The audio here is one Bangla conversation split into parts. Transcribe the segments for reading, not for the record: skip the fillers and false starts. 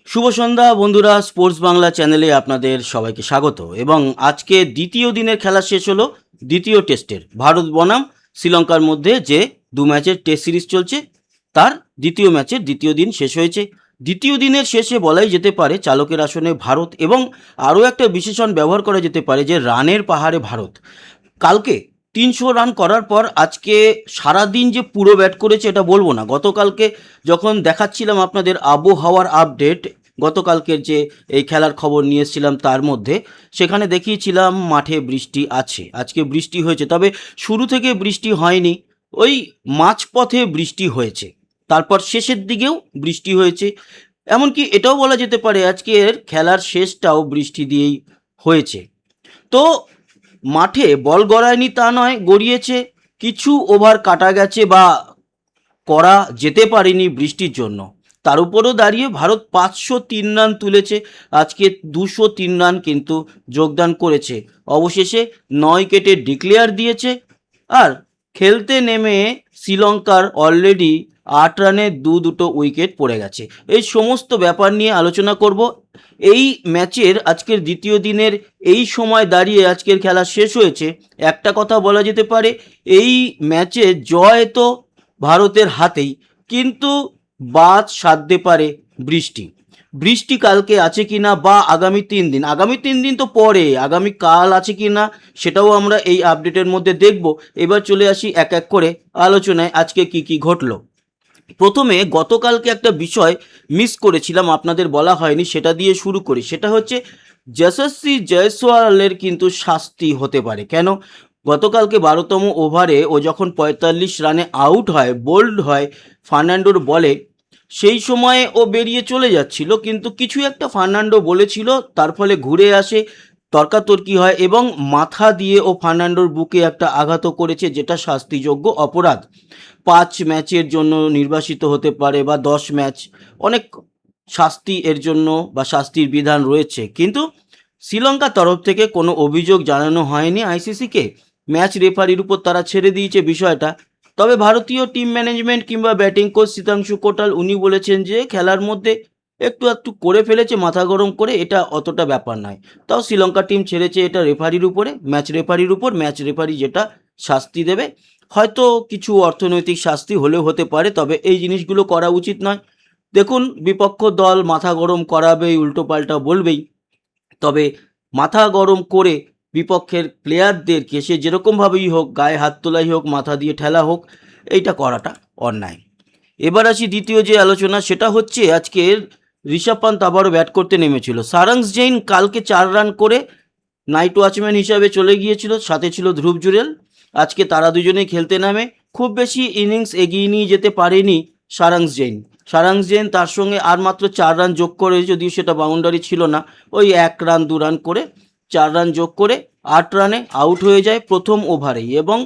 শুভ সন্ধ্যা বন্ধুরা, স্পোর্টস বাংলা চ্যানেলে আপনাদের সবাইকে স্বাগত। এবং আজকে দ্বিতীয় দিনের খেলা শেষ হলো দ্বিতীয় টেস্টের ভারত বনাম শ্রীলঙ্কার মধ্যে যে 2 ম্যাচের টেস্ট সিরিজ চলছে তার দ্বিতীয় ম্যাচের দ্বিতীয় দিন শেষ হয়েছে। দ্বিতীয় দিনের শেষে বলাই যেতে পারে চালকের আসনে ভারত, এবং আরও একটা বিশেষণ ব্যবহার করা যেতে পারে যে রানের পাহাড়ে ভারত। কালকে 300 রান করার পর আজকে সারাদিন যে পুরো ব্যাট করেছে এটা বলবো না। গতকালকে যখন দেখাচ্ছিলাম আপনাদের আবহাওয়ার আপডেট, গতকালকের যে এই খেলার খবর নিয়ে এসেছিলাম তার মধ্যে সেখানে দেখিয়েছিলাম মাঠে বৃষ্টি আছে, আজকে বৃষ্টি হয়েছে। তবে শুরু থেকে বৃষ্টি হয়নি, ওই মাঝপথে বৃষ্টি হয়েছে, তারপর শেষের দিকেও বৃষ্টি হয়েছে। এমনকি এটাও বলা যেতে পারে আজকের খেলার শেষটাও বৃষ্টি দিয়েই হয়েছে। তো মাঠে বল গড়ায়নি তা নয়, গড়িয়েছে, কিছু ওভার কাটা গেছে বা করা যেতে পারেনি বৃষ্টির জন্য। তার উপরও দাঁড়িয়ে ভারত 503 রান তুলেছে, আজকে 203 রান কিন্তু যোগদান করেছে। অবশেষে 9 উইকেটে ডিক্লেয়ার দিয়েছে। আর খেলতে নেমে শ্রীলঙ্কার অলরেডি 8 রানে দুটো উইকেট পড়ে গেছে। এই সমস্ত ব্যাপার নিয়ে আলোচনা করব এই ম্যাচের আজকের দ্বিতীয় দিনের। এই সময় দাঁড়িয়ে আজকের খেলা শেষ হয়েছে, একটা কথা বলা যেতে পারে, এই ম্যাচে জয় তো ভারতের হাতেই, কিন্তু বাদ সাধতে পারে বৃষ্টি। বৃষ্টি কালকে আছে কি না, বা আগামী 3 দিন তো পরে, আগামী কাল আছে কি না সেটাও আমরা এই আপডেটের মধ্যে দেখব। এবার চলে আসি এক এক করে আলোচনায় আজকে কি কি ঘটলো। প্রথমে গতকালকে একটা বিষয় মিস করেছিলাম, আপনাদের বলা হয়নি, সেটা দিয়ে শুরু করি। সেটা হচ্ছে যশস্বী জয়সওয়ালের কিন্তু শাস্তি হতে পারে। কেন? গতকালকে 12তম ওভারে ও যখন 45 রানে আউট হয়, বোল্ড হয় ফার্নান্ডোর বলে, সেই সময়ে ও বেরিয়ে চলে যাচ্ছিল, কিন্তু কিছু একটা ফার্নান্ডো বলেছিল, তার ফলে ঘুরে আসে, তর্কাতর্কি হয় এবং মাথা দিয়ে ও ফার্নান্ডোর বুকে একটা আঘাতও করেছে, যেটা শাস্তিযোগ্য অপরাধ। 5 ম্যাচের জন্য নির্বাসিত হতে পারে বা 10 ম্যাচ, অনেক শাস্তি এর জন্য বা শাস্তির বিধান রয়েছে। কিন্তু শ্রীলঙ্কার তরফ থেকে কোনো অভিযোগ জানানো হয়নি আইসিসিকে, ম্যাচ রেফারির উপর তারা ছেড়ে দিয়েছে বিষয়টা। তবে ভারতীয় টিম ম্যানেজমেন্ট কিংবা ব্যাটিং কোচ শীতাংশু কোটাল উনি বলেছেন যে খেলার মধ্যে একটু একটু করে ফেলেছে মাথা গরম করে, এটা অতটা ব্যাপার নয়। তাও শ্রীলঙ্কা টিম ছেড়েছে এটা রেফারির উপরে, ম্যাচ রেফারির উপর, ম্যাচ রেফারি যেটা শাস্তি দেবে। হয়তো কিছু অর্থনৈতিক শাস্তি হলেও হতে পারে, তবে এই জিনিসগুলো করা উচিত নয়। দেখুন, বিপক্ষ দল মাথা গরম করাবেই, উল্টোপাল্টা বলবেই, তবে মাথা গরম করে বিপক্ষের প্লেয়ারদেরকে সে যেরকমভাবেই হোক, গায়ে হাত তোলাই হোক, মাথা দিয়ে ঠেলা হোক, এইটা করাটা অন্যায়। এবার আসি দ্বিতীয় যে আলোচনা, সেটা হচ্ছে আজকের ঋষভ পান্ত আবারও ব্যাট করতে নেমেছিল। সারাংশ জৈন কালকে 4 রান করে নাইট ওয়াচম্যান হিসাবে চলে গিয়েছিল, সাথে ছিল ধ্রুব জুরেল। আজকে তারা দুজনেই খেলতে নামে, খুব বেশি ইনিংস এগিয়ে নিয়ে যেতে পারেনি সারাংশ জৈন তার সঙ্গে আর মাত্র 4 রান যোগ করে, যদিও সেটা বাউন্ডারি ছিল না, ওই 1 রান 2 রান করে 4 রান যোগ করে 8 রানে আউট হয়ে যায় প্রথম ওভারেই। এবং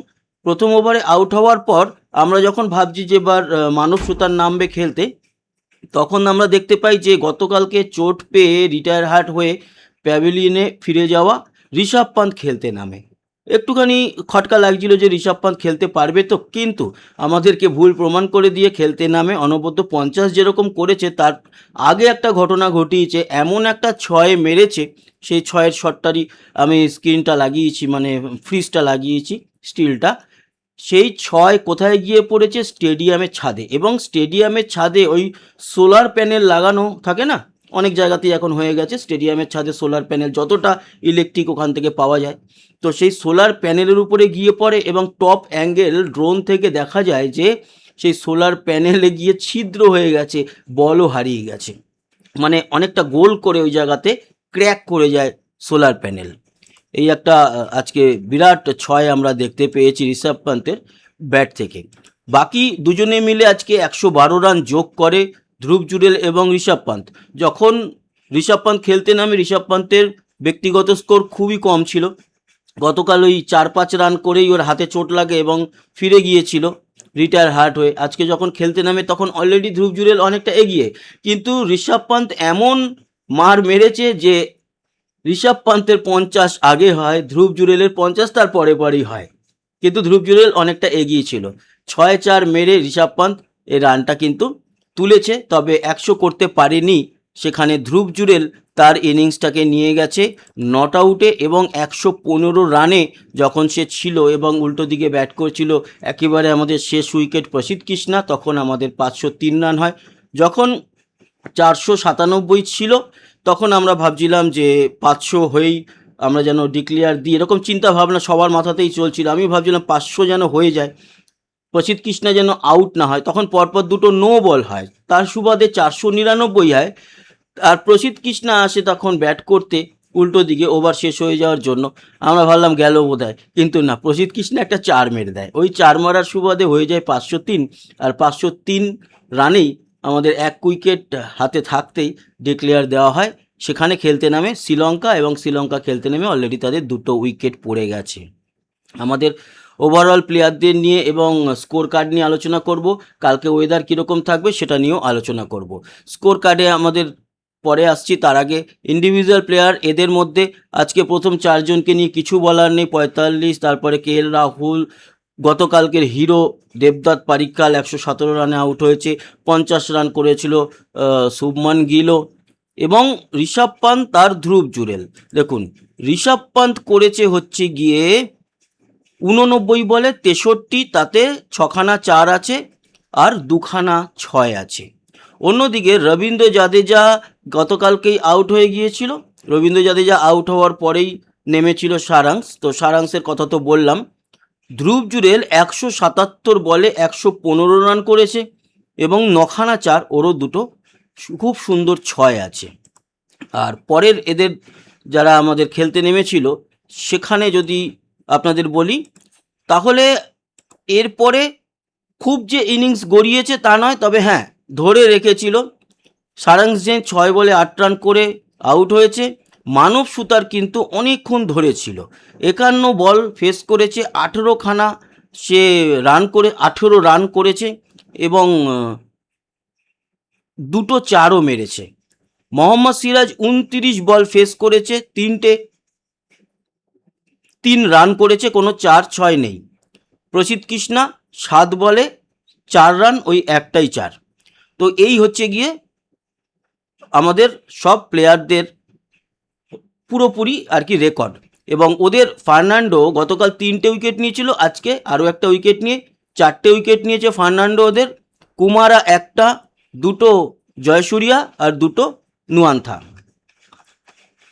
প্রথম ওভারে আউট হওয়ার পর আমরা যখন ভাবছি যে এবার মানব সুতার নামবে খেলতে, তখন আমরা দেখতে পাই যে গতকালকে চোট পেয়ে রিটায়ার হার্ট হয়ে প্যাভিলিয়নে ফিরে যাওয়া ঋষভ পান্ত খেলতে নামে। একটুখানি খটকা লাগছিল যে ঋষভ পান্ত খেলতে পারবে তো, কিন্তু আমাদেরকে ভুল প্রমাণ করে দিয়ে খেলতে নামে। অনবদ্য 50 যেরকম করেছে, তার আগে একটা ঘটনা ঘটিয়েছে, এমন একটা ছয় মেরেছে, সেই ছয়ের শটটারই আমি স্ক্রিনটা লাগিয়েছি, মানে ফ্রিজটা লাগিয়েছি, স্টিলটা। সেই ছয় কোথায় গিয়ে পড়েছে? স্টেডিয়ামের ছাদে। এবং স্টেডিয়ামের ছাদে ওই সোলার প্যানেল লাগানো থাকে না, অনেক জায়গাতেই এখন হয়ে গেছে স্টেডিয়ামের ছাদে সোলার প্যানেল, যতটা ইলেকট্রিক ওখান থেকে পাওয়া যায়, তো সেই সোলার প্যানেলের উপরে গিয়ে পড়ে। এবং টপ অ্যাঙ্গেল ড্রোন থেকে দেখা যায় যে সেই সোলার প্যানেলে গিয়ে ছিদ্র হয়ে গেছে, বলও হারিয়ে গেছে, মানে অনেকটা গোল করে ওই জায়গাতে ক্র্যাক করে যায় সোলার প্যানেল। এই একটা আজকে বিরাট ছয় আমরা দেখতে পেয়েছি ঋষভ পান্তের ব্যাট থেকে। বাকি দুজনে মিলে আজকে 112 রান যোগ করে ধ্রুব জুরেল এবং ঋষভ পান্ত। যখন ঋষভ পান্ত খেলতে নামে, ঋষভ পান্তের ব্যক্তিগত স্কোর খুবই কম ছিল, গতকাল ওই 4-5 রান করেই ওর হাতে চোট লাগে এবং ফিরে গিয়েছিল রিটায়ার হার্ট হয়ে। আজকে যখন খেলতে নামে তখন অলরেডি ধ্রুব জুরেল অনেকটা এগিয়ে, কিন্তু ঋষভ পান্ত এমন মার মেরেছে যে ঋষভ পান্তের 50 আগে হয়, ধ্রুব জুরেলের 50 তার পরে পরেই হয়, কিন্তু ধ্রুব জুরেল অনেকটা এগিয়ে ছিল। 6-4 মেরে ঋষভ পান্ত এই রানটা কিন্তু তুলেছে, তবে 100 করতে পারেনি সেখানে ধ্রুব জুরেল তার ইনিংসটাকে নিয়ে গেছে নট আউটে এবং 115 রানে যখন সে ছিল এবং উল্টো দিকে ব্যাট করছিল একেবারে আমাদের শেষ উইকেট প্রসিদ্ধ কৃষ্ণা, তখন আমাদের 503 রান হয়। যখন 497 ছিল তখন আমরা ভাবছিলাম যে 500 হয়েই আমরা যেন ডিক্লেয়ার দিই, এরকম চিন্তা ভাবনা সবার মাথাতেই চলছিল। আমি ভাবছিলাম 500 যেন হয়ে যায়, প্রসিদ্ধ কৃষ্ণা যেন আউট না হয়। তখন পরপর দুটো নো বল হয়, তার সুবাদে 499 হয়। আর প্রসিদ্ধ কৃষ্ণা আসে তখন ব্যাট করতে উল্টো দিকে, ওভার শেষ হয়ে যাওয়ার জন্য। আমরা ভাবলাম গেল বোধহয়, কিন্তু না, প্রসিদ্ধ কৃষ্ণা একটা 4 মেরে দেয়। ওই 4 মারার সুবাদে হয়ে যায় 503। আর 503 রানেই আমাদের 1 উইকেট হাতে থাকতেই ডিক্লেয়ার দেওয়া হয়। সেখানে খেলতে নামে শ্রীলঙ্কা, এবং শ্রীলঙ্কা খেলতে নেমে অলরেডি তাদের 2টো উইকেট পড়ে গেছে। আমাদের ওভারঅল প্লেয়ারদের নিয়ে এবং স্কোর কার্ড নিয়ে আলোচনা করব। কালকে ওয়েদার কীরকম থাকবে সেটা নিয়েও আলোচনা করব। স্কোর কার্ডে আমাদের পরে আসছি, তার আগে ইন্ডিভিজুয়াল প্লেয়ার, এদের মধ্যে আজকে প্রথম 4 জনকে নিয়ে কিছু বলার নেই। 45, তারপরে KL রাহুল, গতকালকের হিরো দেবদত্ত পারিক্কাল 117 রানে আউট হয়েছে, 50 রান করেছিল শুভমান গিলও, এবং ঋষভ পান্ত তার ধ্রুব জুরেল। দেখুন, ঋষভ পান্ত করেছে হচ্ছে গিয়ে 89 বলে 63, তাতে 6খানা 4 আছে আর 2খানা 6 আছে। অন্যদিকে রবীন্দ্র জাদেজা গতকালকেই আউট হয়ে গিয়েছিল। রবীন্দ্র জাদেজা আউট হওয়ার পরেই নেমেছিল সারাংশ, তো সারাংশের কথা তো বললাম। ধ্রুব জুরেল 177 বলে 115 রান করেছে এবং 9খানা 4, ওরও দুটো খুব সুন্দর 6 আছে। আর পরের এদের যারা আমাদের খেলতে নেমেছিল সেখানে যদি আপনাদের বলি, তাহলে এরপরে খুব যে ইনিংস গড়িয়েছে তা নয়, তবে হ্যাঁ ধরে রেখেছিল। সারাংশ যে 6 বলে 8 রান করে আউট হয়েছে। মানব সুতার কিন্তু অনেকক্ষণ ধরেছিল, 51 বল ফেস করেছে, 18খানা সে রান করে 18 রান করেছে এবং দুটো 4ও মেরেছে। মোহাম্মদ সিরাজ 29 বল ফেস করেছে, 3 রান করেছে, কোনো 4-6 নেই। প্রসিদ্ধ কৃষ্ণা 7 বলে 4 রান, ওই একটাই 4। তো এই হচ্ছে গিয়ে আমাদের সব প্লেয়ারদের পুরোপুরি আর কি রেকর্ড। এবং ওদের ফার্নান্ডো গতকাল 3টে উইকেট নিয়েছিল, আজকে আরও একটা উইকেট নিয়ে 4টে উইকেট নিয়েছে ফার্নান্ডো ওদের। কুমারা একটা, দুটো জয়সূর্যা আর দুটো নুয়ান্থা।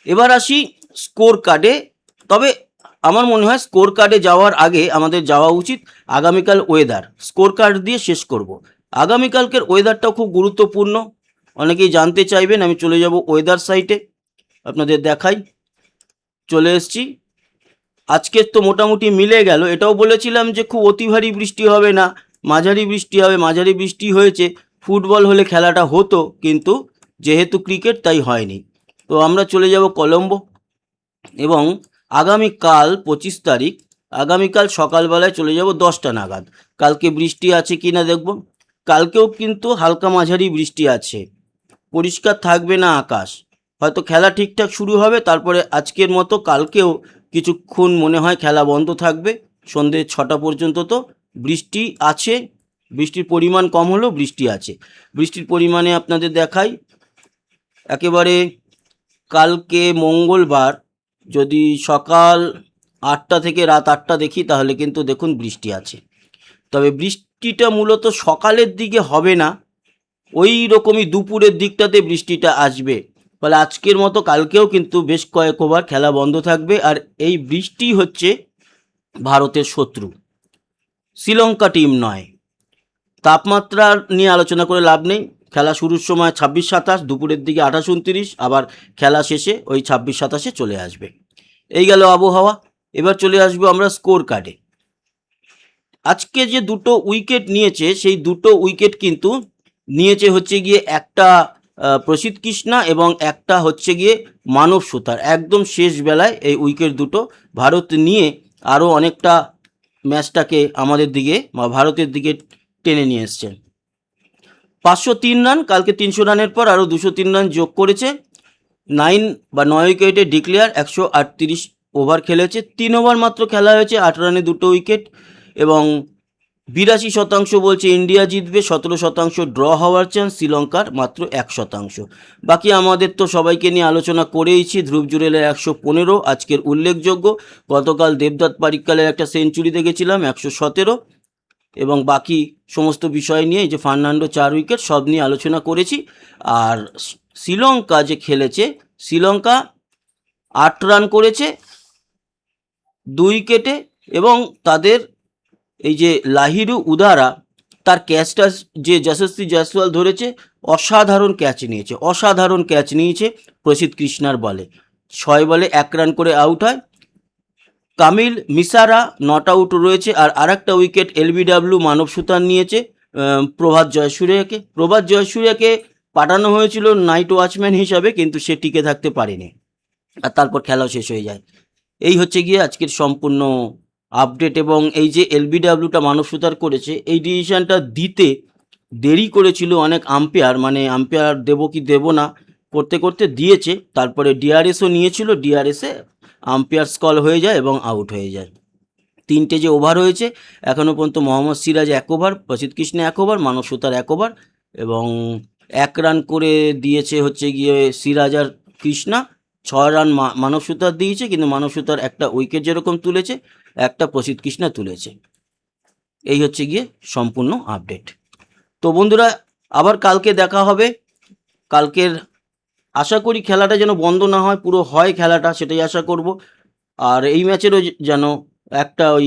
এবার আসি স্কোর কার্ডে। তবে আমার মনে হয় স্কোর কার্ডে যাওয়ার আগে আমাদের যাওয়া উচিত আগামীকাল ওয়েদার। স্কোর কার্ড দিয়ে শেষ করব। আগামীকালকের ওয়েদারটাও খুব গুরুত্বপূর্ণ, অনেকেই জানতে চাইবেন। আমি চলে যাব ওয়েদার সাইটে, আপনাদের দেখাই। চলে এসছি। আজকের তো মোটামুটি মিলে গেল। এটাও বলেছিলাম যে খুব অতি ভারী বৃষ্টি হবে না, মাঝারি বৃষ্টি হবে। মাঝারি বৃষ্টি হয়েছে। ফুটবল হলে খেলাটা হতো, কিন্তু যেহেতু ক্রিকেট তাই হয়নি। তো আমরা চলে যাব কলম্বো, এবং আগামীকাল 25 তারিখ, আগামীকাল সকালবেলায় চলে যাব 10টা নাগাদ। কালকে বৃষ্টি আছে কি না দেখব। কালকেও কিন্তু হালকা মাঝারি বৃষ্টি আছে, পরিষ্কার থাকবে না আকাশ। হয়তো খেলা ঠিকঠাক শুরু হবে, তারপরে আজকের মতো কালকেও কিছুক্ষণ মনে হয় খেলা বন্ধ থাকবে সন্ধ্যে 6টা পর্যন্ত। তো বৃষ্টি আছে, বৃষ্টির পরিমাণ কম হলেও বৃষ্টি আছে। বৃষ্টির পরিমাণে আপনাদের দেখাই। একেবারে কালকে মঙ্গলবার যদি সকাল 8টা থেকে রাত 8টা দেখি, তাহলে কিন্তু দেখুন বৃষ্টি আছে। তবে বৃষ্টিটা মূলত সকালের দিকে হবে না, ওই রকমই দুপুরের দিকটাতে বৃষ্টিটা আসবে। ফলে আজকের মতো কালকেও কিন্তু বেশ কয়েক ওভার খেলা বন্ধ থাকবে। আর এই বৃষ্টি হচ্ছে ভারতের শত্রু, শ্রীলঙ্কা টিম নয়। তাপমাত্রা নিয়ে আলোচনা করে লাভ নেই। খেলা শুরুর সময় 26-27, দুপুরের দিকে 28-29, আবার খেলা শেষে ওই 26-27-এ চলে আসবে। এই গেল আবহাওয়া। এবার চলে আসবো আমরা স্কোর কার্ডে। আজকে যে দুটো উইকেট নিয়েছে, সেই দুটো উইকেট কিন্তু নিয়েছে হচ্ছে গিয়ে একটা প্রসিদ্ধ কৃষ্ণা এবং একটা হচ্ছে গিয়ে মানব সুতার। একদম শেষ বেলায় এই উইকেট দুটো ভারত নিয়ে আরও অনেকটা ম্যাচটাকে আমাদের দিকে বা ভারতের দিকে টেনে নিয়ে এসছে। 503 রান, কালকে 300 রানের পর আরও 203 রান যোগ করেছে। 9 উইকেটে ডিক্লেয়ার, 138 ওভার খেলেছে। 3 ওভার মাত্র খেলা হয়েছে, 8 রানে 2টো উইকেট। এবং 82% বলছে ইন্ডিয়া জিতবে, 17% ড্র হওয়ার চান্স, শ্রীলঙ্কার মাত্র 1%। বাকি আমাদের তো সবাইকে নিয়ে আলোচনা করেইছি। ধ্রুব জুরেলের 115 আজকের উল্লেখযোগ্য। গতকাল দেবদত্ত পারিক্কালের একটা সেঞ্চুরি দেখেছিলাম 117, এবং বাকি সমস্ত বিষয় নিয়ে এই যে ফার্নান্ডো 4 উইকেট সব নিয়ে আলোচনা করেছি। আর শ্রীলঙ্কা যে খেলেছে, শ্রীলঙ্কা 8 রান করেছে 2 উইকেটে, এবং তাদের এই যে লাহিরু উদারা তার ক্যাচটা যে যশস্বী জয়সওয়াল ধরেছে, অসাধারণ ক্যাচ নিয়েছে প্রসিদ্ধ কৃষ্ণার বলে। 6 বলে 1 রান করে আউট হয়। কামিল মিসারা নট আউট রয়েছে। আর আরেকটা উইকেট এলবিডব্লিউ মানব সুতার নিয়েছে প্রভাত জয়সূর্যাকে পাঠানো হয়েছিল নাইট ওয়াচম্যান হিসাবে, কিন্তু সে টিকে থাকতে পারেনি, আর তারপর খেলাও শেষ হয়ে যায়। এই হচ্ছে গিয়ে আজকের সম্পূর্ণ আপডেট। এবং এই যে এলবিডব্লিউটা মানব সুতার করেছে, এই ডিসিশনটা দিতে দেরি করেছিল অনেক আম্পায়ার, মানে আম্পায়ার দেবো কি দেবো না করতে করতে দিয়েছে। তারপরে ডিআরএসও নিয়েছিল, ডিআরএসে আম্পায়ার্স কল হয়ে যায় এবং আউট হয়ে যায়। 3টে যে ওভার হয়েছে এখনও পর্যন্ত মোহাম্মদ সিরাজ 1 ওভার, প্রসিদ্ধ কৃষ্ণ 1 ওভার, মানব সুতার 1 ওভার, এবং 1 রান করে দিয়েছে হচ্ছে গিয়ে সিরাজ আর কৃষ্ণা। 6 রান মানব সুতার দিয়েছে, কিন্তু মানব সুতার একটা উইকেট যেরকম তুলেছে, একটা প্রসিদ্ধ কৃষ্ণা তুলেছে। এই হচ্ছে গিয়ে সম্পূর্ণ আপডেট। তো বন্ধুরা, আবার কালকে দেখা হবে। কালকের আশা করি খেলাটা যেন বন্ধ না হয়, পুরো হয় খেলাটা, সেটাই আশা করব। আর এই ম্যাচেরও যেন একটা ওই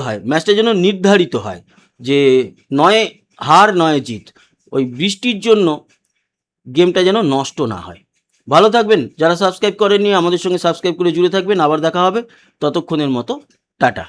হয়, ম্যাচটা যেন নির্ধারিত হয়, যে নয় হার নয় জিত, ওই বৃষ্টির জন্য গেমটা যেন নষ্ট না হয়। ভালো থাকবেন, যারা সাবস্ক্রাইব করেননি আমাদের সঙ্গে সাবস্ক্রাইব করে জুড়ে থাকবেন। আবার দেখা হবে, ততক্ষণের মতো টাটা।